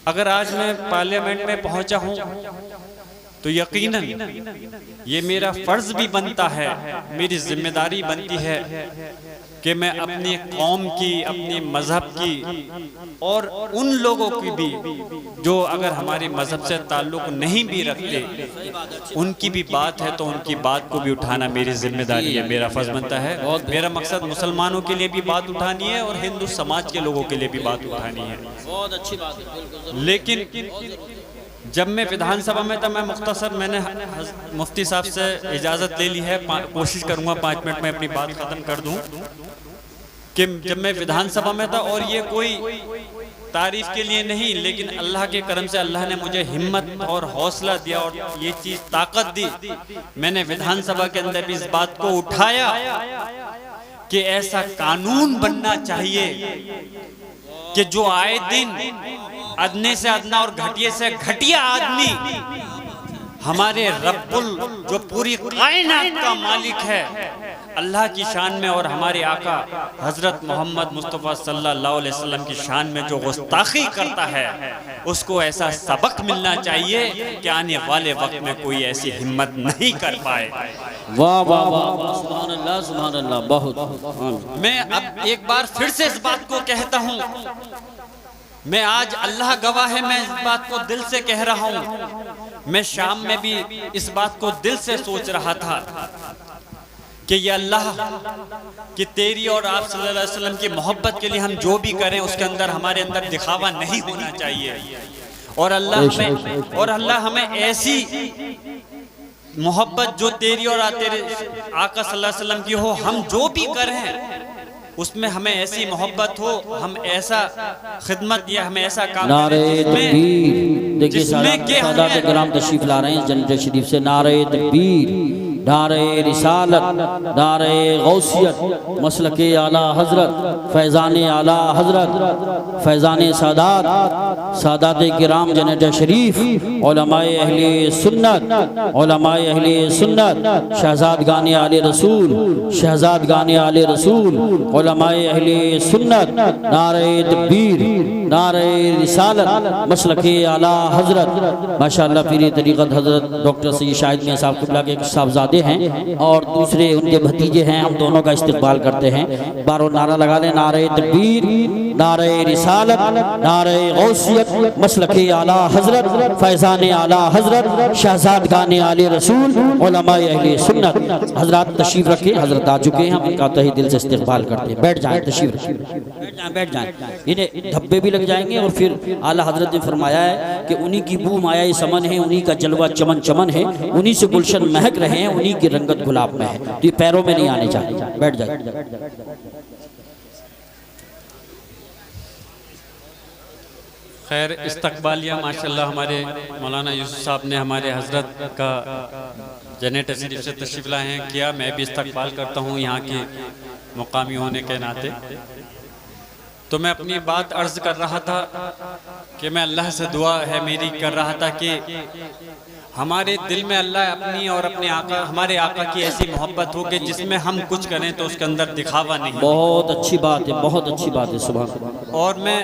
अगर आज मैं पार्लियामेंट में पहुंचा हूं तो यकीनन ये मेरा फर्ज भी बनता है, मेरी जिम्मेदारी बनती है कि मैं अपनी कौम की, अपने मजहब की और उन लोगों की भी जो अगर हमारे मजहब से ताल्लुक नहीं भी रखते, उनकी भी बात है तो उनकी बात को भी उठाना मेरी जिम्मेदारी है, मेरा फर्ज बनता है। मेरा मकसद मुसलमानों के लिए भी बात उठानी है और हिंदू समाज के लोगों के लिए भी बात उठानी है। बहुत अच्छी बात है। लेकिन जब मैं विधानसभा में था, मैं मुख्तसर मैंने मुफ्ती साहब से इजाज़त ले ली है, कोशिश करूंगा 5 मिनट में अपनी बात ख़त्म कर दूं कि जब मैं विधानसभा में था, और ये कोई तारीफ के लिए नहीं, लेकिन अल्लाह के करम से अल्लाह ने मुझे हिम्मत और हौसला दिया और ये चीज़ ताकत दी। मैंने विधानसभा के अंदर भी इस बात को उठाया कि ऐसा कानून बनना चाहिए कि जो आए दिन अदने से अदना और घटिया से घटिया आदमी हमारे रब्बुल जो पूरी कायनात का मालिक है, अल्लाह की शान में और हमारे आका हजरत मोहम्मद मुस्तफ़ा सल्लल्लाहु अलैहि वसल्लम की शान में जो गुस्ताखी करता है, उसको ऐसा सबक मिलना चाहिए कि आने वाले वक्त में कोई ऐसी हिम्मत नहीं कर पाए। वाह वाह वाह, सुभान अल्लाह सुभान अल्लाह। बहुत मैं अब एक बार फिर से इस बात को कहता हूँ, मैं आज अल्लाह गवाह है, मैं इस बात को दिल से कह रहा हूँ। मैं शाम में भी इस बात को दिल से सोच रहा था कि ये अल्लाह कि तेरी और आप सल्लल्लाहु अलैहि वसल्लम की मोहब्बत के लिए हम जो भी करें उसके अंदर हमारे अंदर दिखावा नहीं होना चाहिए, और अल्लाह हमें ऐसी मोहब्बत जो तेरी और तेरे आका सल्लल्लाहु अलैहि वसल्लम की हो, हम जो भी करें उसमें हमें ऐसी मोहब्बत हो, हम ऐसा खिदमत या हमें ऐसा काम करें। देखिए सादात किराम तशरीफ ला रहे हैं जन्नत शरीफ से। नारे तकबीर, नारे रिसालत, नारे गौसियत, मसलके आला हजरत, फैज़ान आला हजरत, फैज़ान सादात, सादात किराम जन्नत शरीफ, उलमाए अहले सुन्नत, उलमाए अहले सुन्नत, शहजादगान आले रसूल, शहजादगान आले रसूल, उलमाए अहले सुन्नत, नारे तकबीर, नारे रिसालत, मसलके आला हजरत। माशाअल्लाह पीर तरीक़त हजरत डॉक्टर सैयद शाहिद मियां साहब क़िबला के साहबजादे हैं और दूसरे उनके भतीजे हैं, हम दोनों का इस्तिक़बाल करते हैं। बारो नारा लगा लें, नारे तकबीर, नारे रिसालत, नारे गौसियत, मसलके आला हजरत, फैज़ान आला हजरत, शहजादगान आले रसूल, उलमाए अहले सुन्नत। हजरत तशरीफ रखें, हजरत आ चुके हैं, हम इनका तहे दिल से इस्तिक़बाल करते हैं। बैठ जाएं, तशरीफ रखें, बैठ जाएं। इन्हें धब्बे भी लग जाएंगे और फिर आला हजरत ने फरमाया है कि उन्हीं की बू माया समन है, उन्हीं का जलवा चमन चमन है, उन्हीं से गुलशन महक रहे हैं, उन्हीं की रंगत गुलाब में है, तो ये पैरों में नहीं आने चाहिए। बैठ जाए। खैर इस्तकबालिया माशाल्लाह हमारे मौलाना यूसुफ साहब ने हमारे हजरत का जन्नत शरीफ से तशरीफ लाए हैं किया। मैं भी इस्तकबाल करता हूँ यहाँ के मुकामी होने के नाते। तो मैं अपनी बात अर्ज कर रहा था कि मैं अल्लाह से दुआ है मेरी कर रहा था कि हमारे दिल में अल्लाह अपनी और अपने आका, हमारे आका की ऐसी मोहब्बत हो कि जिसमें हम कुछ करें तो उसके अंदर दिखावा नहीं। बहुत अच्छी बात है, बहुत अच्छी बात है, सुभान। और मैं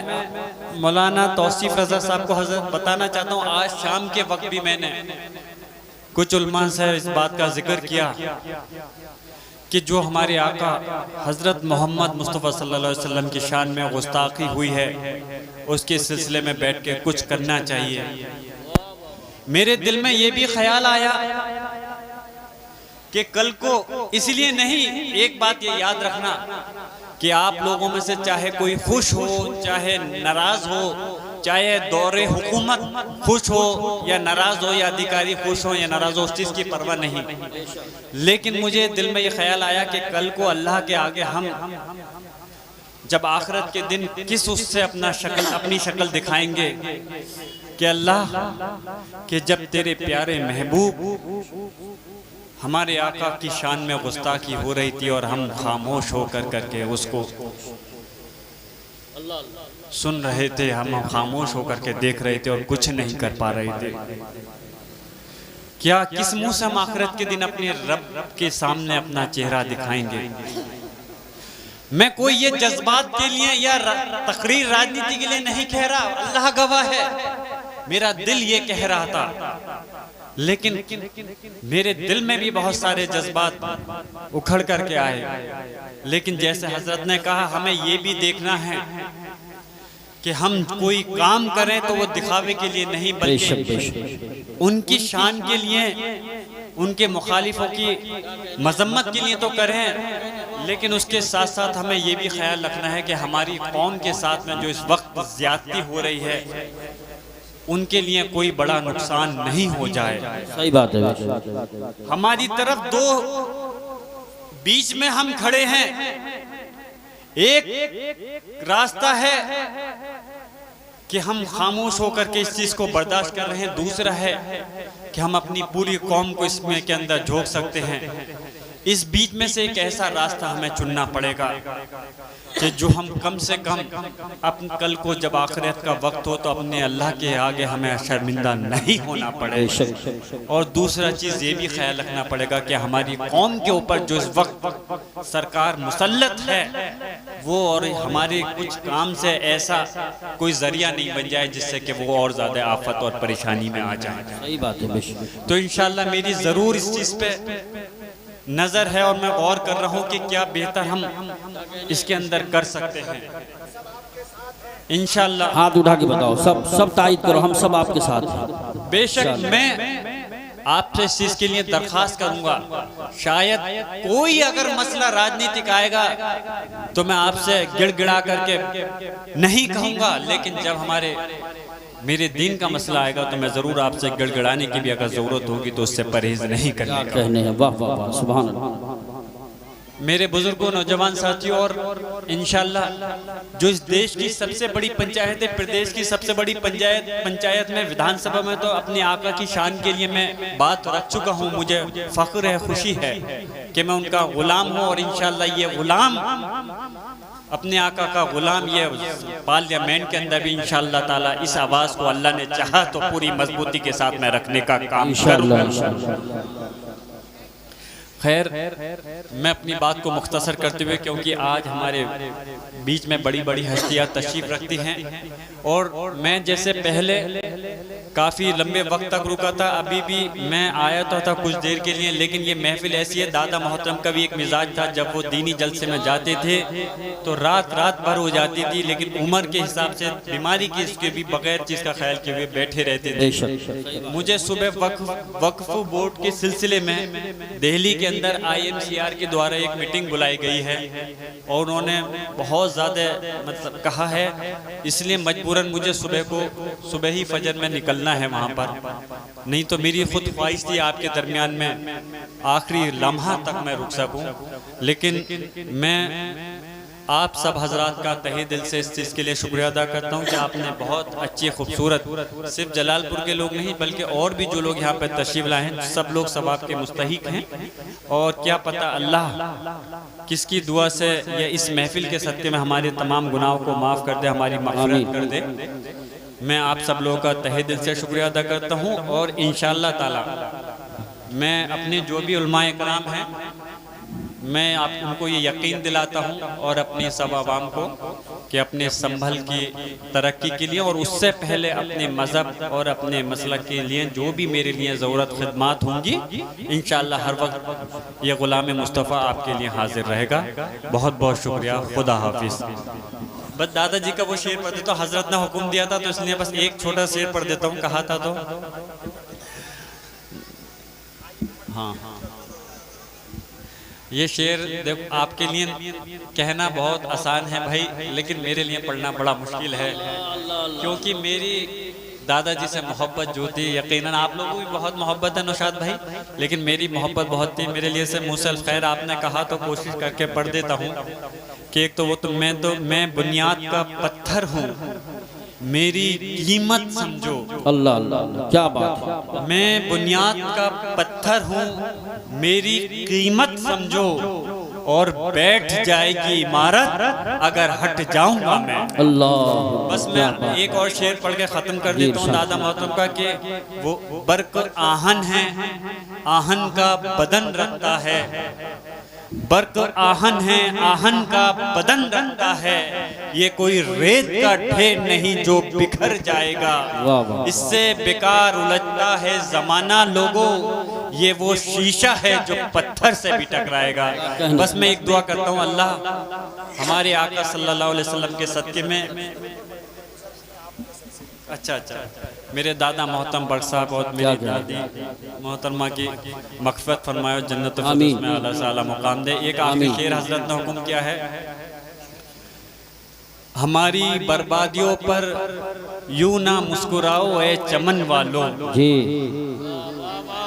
मौलाना तौसीफ रज़ा साहब को हजरत बताना चाहता हूँ, आज शाम के वक्त भी मैंने कुछ उलमा से इस बात का जिक्र किया कि जो हमारे आका हजरत मोहम्मद मुस्तफ़ा सल्लल्लाहु अलैहि वसल्लम की शान में गुस्ताखी हुई है, उसके सिलसिले में बैठ के कुछ करना चाहिए। मेरे दिल में ये भी ख्याल आया कि कल को, इसलिए नहीं, एक बात ये याद रखना कि आप लोगों में से चाहे कोई खुश हो, चाहे नाराज हो, चाहे दौरे हुकूमत खुश हो या नाराज हो, या अधिकारी खुश हो या नाराज हो, उस चीज़ की परवाह नहीं, लेकिन मुझे दिल में ये ख्याल आया कि कल को अल्लाह के आगे हम जब आखिरत के दिन किस उससे अपनी शक्ल दिखाएंगे कि अल्लाह कि जब तेरे प्यारे महबूब हमारे आका की शान में गुस्ताखी हो रही थी और हम खामोश होकर करके उसको सुन रहे थे, हम खामोश होकर के देख रहे थे और कुछ नहीं कर पा रहे थे। क्या किस मुंह से हम आखिरत के दिन अपने रब के सामने अपना चेहरा दिखाएंगे? मैं कोई ये जज्बात के लिए या तकरीर राजनीति के लिए नहीं कह रहा, अल्लाह गवाह है, मेरा दिल ये कह रहा था। लेकिन मेरे दिल में भी बहुत सारे जज्बात उखड़ करके आए। लेकिन जैसे हजरत ने कहा, हमें ये भी देखना है कि हम कोई काम करें तो वो दिखावे के लिए नहीं, बल्कि उनकी शान के लिए, उनके मुखालिफों की मजम्मत के लिए तो करें, लेकिन उसके साथ साथ हमें ये भी ख्याल रखना है कि हमारी कौम के साथ में जो इस वक्त ज्यादती हो रही है, उनके लिए कोई बड़ा नुकसान नहीं हो जाए। सही बात है। हमारी तरफ दो बीच में हम खड़े हैं, एक रास्ता है कि हम खामोश होकर के इस चीज को बर्दाश्त कर रहे हैं, दूसरा है कि हम अपनी पूरी कौम को इसमें के अंदर झोंक सकते हैं। इस बीच में से एक ऐसा रास्ता हमें चुनना पड़ेगा कि जो हम कम से कम अपन कल को जब आखिरत का वक्त हो तो अपने अल्लाह के आगे हमें शर्मिंदा नहीं होना पड़े। और दूसरा चीज़ ये भी ख्याल रखना पड़ेगा कि हमारी कौम के ऊपर जो इस वक्त सरकार मुसल्लत है, वो और हमारे कुछ काम से ऐसा कोई जरिया नहीं बन जाए जिससे कि वो और ज़्यादा आफत और परेशानी में आ जाए। सही बात है। तो इंशाल्लाह मेरी ज़रूर इस चीज़ पे नजर है और मैं गौर कर रहा हूँ कि क्या बेहतर हम इसके अंदर कर सकते हैं। इंशाल्लाह हाथ उठा के बताओ, सब तायद करो, हम सब आपके साथ हैं। बेशक मैं आपसे इस चीज के लिए दरखास्त करूंगा, शायद कोई अगर मसला राजनीतिक आएगा तो मैं आपसे गिड़गिड़ा करके नहीं कहूंगा, लेकिन जब मेरे दीन का मसला आएगा तो मैं जरूर आपसे गिड़गिड़ाने की भी अगर जरूरत होगी तो उससे परहेज नहीं करने का। कहने हैं वाह वाह वाह, सुभान अल्लाह। मेरे बुजुर्गों, नौजवान साथियों, और इंशाल्लाह जो इस देश की सबसे बड़ी पंचायत है, प्रदेश की सबसे बड़ी पंचायत में विधानसभा में तो अपने आका की शान के लिए मैं बात रख चुका हूँ। मुझे फख्र है, खुशी है कि मैं उनका गुलाम हूँ, और इंशाल्लाह ये गुलाम, अपने आका का गुलाम, ये पार्लियामेंट के अंदर भी इंशाअल्लाह ताला इस आवाज़ को अल्लाह ने चाहा तो पूरी मजबूती के साथ मैं रखने का काम करूँगा। खैर, मैं अपनी बात को मुख्तसर करते हुए, क्योंकि आज हमारे बीच में बड़ी बड़ी हस्तियाँ तशरीफ रखती हैं, और मैं जैसे पहले काफ़ी लंबे वक्त तक रुका था, अभी भी मैं आया तो था कुछ देर के लिए, लेकिन ये महफिल ऐसी है, दादा मोहतरम का भी एक मिजाज था, जब वो दीनी जलसे में जाते थे तो रात भर हो जाती थी, लेकिन उम्र के हिसाब से, बीमारी की, इसके भी बगैर चीज़ का ख्याल किए हुए बैठे रहते थे। मुझे सुबह वक्फ बोर्ड के सिलसिले में दिल्ली के अंदर IMCR के द्वारा एक मीटिंग बुलाई गई है, और उन्होंने बहुत ज़्यादा मतलब कहा है, इसलिए मजबूरन मुझे सुबह ही फजर में निकलना है वहाँ पर, नहीं तो मेरी खुद ख्वाहिश थी आपके दरमियान में आखिरी लम्हा तक मैं रुक सकूं। लेकिन मैं आप सब हजरात का तहे दिल से इस चीज़ के लिए शुक्रिया अदा करता हूँ कि आपने बहुत अच्छी खूबसूरत, सिर्फ जलालपुर के लोग नहीं बल्कि और भी जो लोग यहाँ पर तशरीफ लाए हैं, सब लोग सवाब के मुस्तहिक हैं, और क्या पता अल्लाह किसकी दुआ से या इस महफिल के सत्ते में हमारे तमाम गुनाहों को माफ़ कर दे, हमारी मग़फ़िरत कर दे। मैं आप सब लोगों का तहे दिल से शुक्रिया अदा करता हूँ, और इंशाअल्लाह ताला मैं अपने जो भी उलमाए कराम हैं, मैं आप उनको ये यकीन दिलाता हूँ, और अपनी सब आवाम को, कि अपने संभल की तरक्की के लिए और उससे पहले अपने मज़हब और अपने मसलक के लिए जो भी मेरे लिए ज़रूरत खिदमात होंगी, इंशाअल्लाह हर वक्त ये ग़ुलाम मुस्तफ़ा आपके लिए हाजिर रहेगा। बहुत बहुत शुक्रिया, खुदा हाफिज़। बस दादाजी का वो शेर पढ़ देता हूँ, हजरत ने हुक्म दिया था तो इसलिए बस एक छोटा शेर पढ़ देता हूँ, कहा था तो हाँ, ये शेर देखो, आपके लिए कहना बहुत आसान है भाई, लेकिन मेरे लिए पढ़ना बड़ा मुश्किल है, क्योंकि मेरी दादाजी से मोहब्बत जो थी, यकीनन आप लोगों को भी बहुत मोहब्बत है नौशाद भाई, लेकिन मेरी मोहब्बत बहुत थी मेरे लिए से। मुसल खैर आपने कहा तो कोशिश करके पढ़ देता हूँ कि एक तो मैं बुनियाद का पत्थर हूँ, मेरी कीमत समझो। अल्लाह अल्लाह, क्या बात है। मैं बुनियाद का पत्थर हूँ, मेरी कीमत समझो, और बैठ जाएगी इमारत अगर हट जाऊंगा मैं। अल्लाह, बस मैं एक और शेर पढ़ के ख़त्म कर देता हूँ दादा मोहतरम का, कि वो बर्क आहन है, आहन का बदन रखता है, बर्क आहन है, आहन का बदन रखता है, ये कोई रेत का ढेर नहीं जो बिखर जाएगा। इससे बेकार उलझता है जमाना लोगों, ये वो शीशा है जो पत्थर से भी टकराएगा। बस मैं एक दुआ करता हूँ, अल्लाह हमारे आका सल्लल्लाहु अलैहि वसल्लम के सदके में, अच्छा मेरे दादा मोहतरम बर्क साहब और मेरी दादी मोहतरमा की मग़फ़िरत फरमाए, जन्नत में आला से आला मुकाम दे। एक आखिरी शेर हजरत ने हुक्म किया है, हमारी बर्बादियों पर यूं ना मुस्कुराओ ए चमन वालों। जी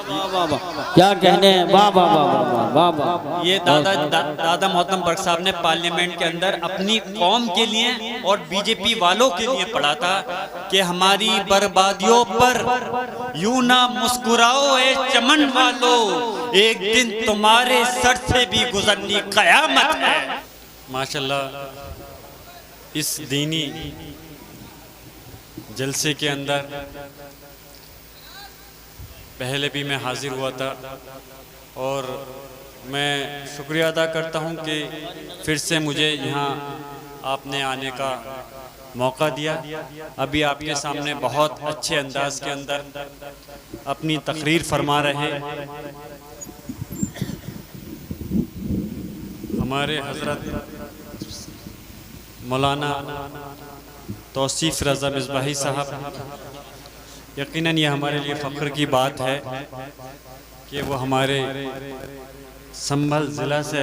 क्या कहने हैं, वाह वाह वाह वाह वाह। ये दादा मोहतरम बर्क साहब ने पार्लियामेंट के अंदर अपनी कौम के लिए और बीजेपी वालों के लिए पढ़ा था कि हमारी बर्बादियों पर यूं ना मुस्कुराओ ए चमन वालों, एक दिन तुम्हारे सर से भी गुजरनी कयामत है। माशाल्लाह इस दीनी जलसे के अंदर पहले भी मैं हाजिर हुआ था और मैं शुक्रिया अदा करता हूं कि फिर से मुझे यहाँ आपने आने का मौका दिया। अभी आपके सामने बहुत अच्छे अंदाज के अंदर अपनी तकरीर फरमा रहे हमारे हजरत मौलाना तौसीफ रज़ा मिसबाही साहब। यकीनन ये हमारे लिए फ़ख्र की बात है कि वो हमारे संभल ज़िला से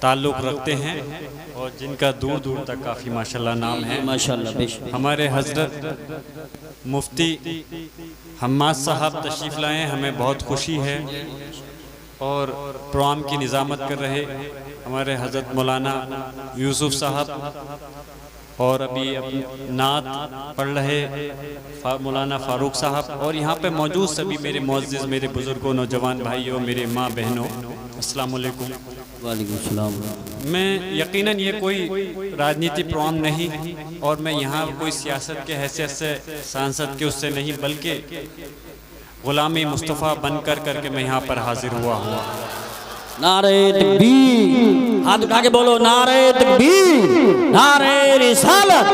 ताल्लुक़ रखते हैं और जिनका दूर दूर तक काफ़ी माशाल्लाह नाम है। माशाल्लाह हमारे हजरत मुफ्ती हम्माद साहब तशरीफ़ लाए, हमें बहुत खुशी है। और प्रोग्राम की निज़ामत कर रहे हमारे हजरत मौलाना यूसुफ साहब और अभी नात पढ़ रहे मौलाना फ़ारूक साहब और यहाँ पे मौजूद सभी मेरे मुअज़्ज़िज़, मेरे बुज़ुर्गों, नौजवान भाइयों, मेरे माँ बहनों, अस्सलाम वालेकुम। वालेकुम सलाम। मैं यकीनन ये कोई राजनीति प्रोग्राम नहीं और मैं यहाँ कोई सियासत के हैसियत से सांसद के उससे नहीं, बल्कि ग़ुलामी मुस्तफ़ा बन करके मैं यहाँ पर हाजिर हुआ हूँ। नारे तकबीर, हाथ उठा के बोलो नारे तकबीर, नारे रिसालत,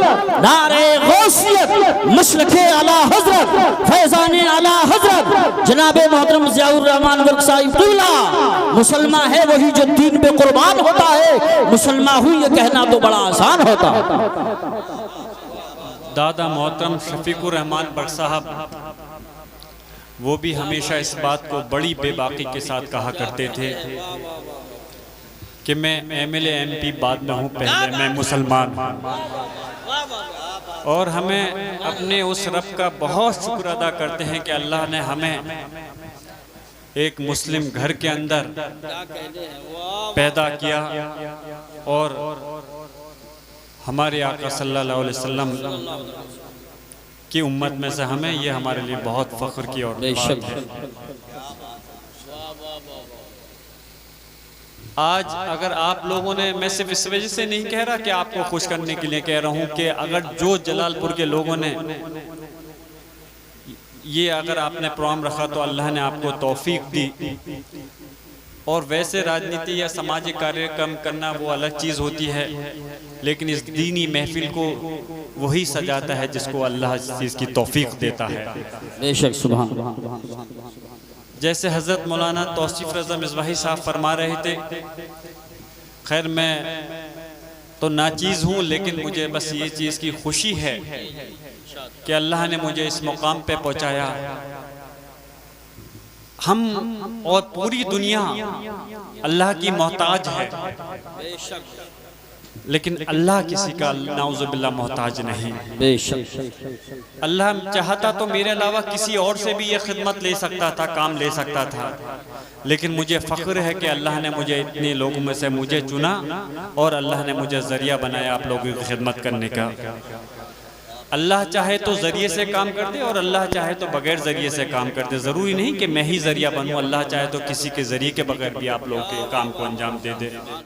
नारे गौसियत, मशरक़े आला हज़रत, फैज़ाने आला हज़रत जनाबे मोहतरम ज़ियाउर रहमान बर्क साहिब क़िबला। मुसलमान है वही जो दीन पे कुर्बान होता है, मुसलमान हुई ये कहना तो बड़ा आसान होता। दादा मोहतरम शफीकुर रहमान बर्क साहब वो भी हमेशा इस बात को बड़ी बेबाकी के साथ कहा करते थे कि मैं MLA MP बाद में हूँ, पहले मैं मुसलमान हूँ। और हमें अपने उस रब का बहुत शुक्र अदा करते हैं कि अल्लाह ने हमें एक मुस्लिम घर के अंदर पैदा किया और हमारे आका सल्लल्लाहु अलैहि वसल्लम की उम्मत में से हमें, ये हमारे लिए बहुत फ़ख्र की और बात है। आज अगर आप लोगों ने, मैं सिर्फ इस वजह से नहीं कह रहा कि आपको खुश करने के लिए कह रहा हूँ कि अगर जो जलालपुर के लोगों ने ये अगर आपने प्रोग्राम रखा तो अल्लाह ने आपको तौफीक दी। और वैसे राजनीति या सामाजिक कार्यक्रम करना वो अलग चीज़ होती है, लेकिन इस दीनी महफिल को वही सजाता है जिसको अल्लाह इस चीज़ की तौफीक देता है। बेशक सुभान। जैसे हज़रत मौलाना तौसीफ रज़ा मिसबाही साहब फरमा रहे थे, खैर मैं तो नाचीज़ हूँ, लेकिन मुझे बस ये चीज़ की खुशी है कि अल्लाह ने मुझे इस मुकाम पे पहुँचाया। हम और पूरी दुनिया अल्लाह की मोहताज है, लेकिन अल्लाह किसी का नाउज़ुबिल्लाह मोहताज नहीं। बेशक अल्लाह चाहता तो मेरे अलावा किसी और से भी ये खिदमत ले सकता था, काम ले सकता था, लेकिन मुझे फ़ख्र है कि अल्लाह ने मुझे इतने लोगों में से मुझे चुना और अल्लाह ने मुझे ज़रिया बनाया आप लोगों की खिदमत करने का। अल्लाह चाहे तो ज़रिए से काम कर दे और अल्लाह चाहे तो बगैर ज़रिए से काम कर दे। ज़रूरी नहीं कि मैं ही ज़रिया बनूँ, अल्लाह चाहे तो किसी के ज़रिए के बगैर भी आप लोगों के काम को अंजाम दे दे।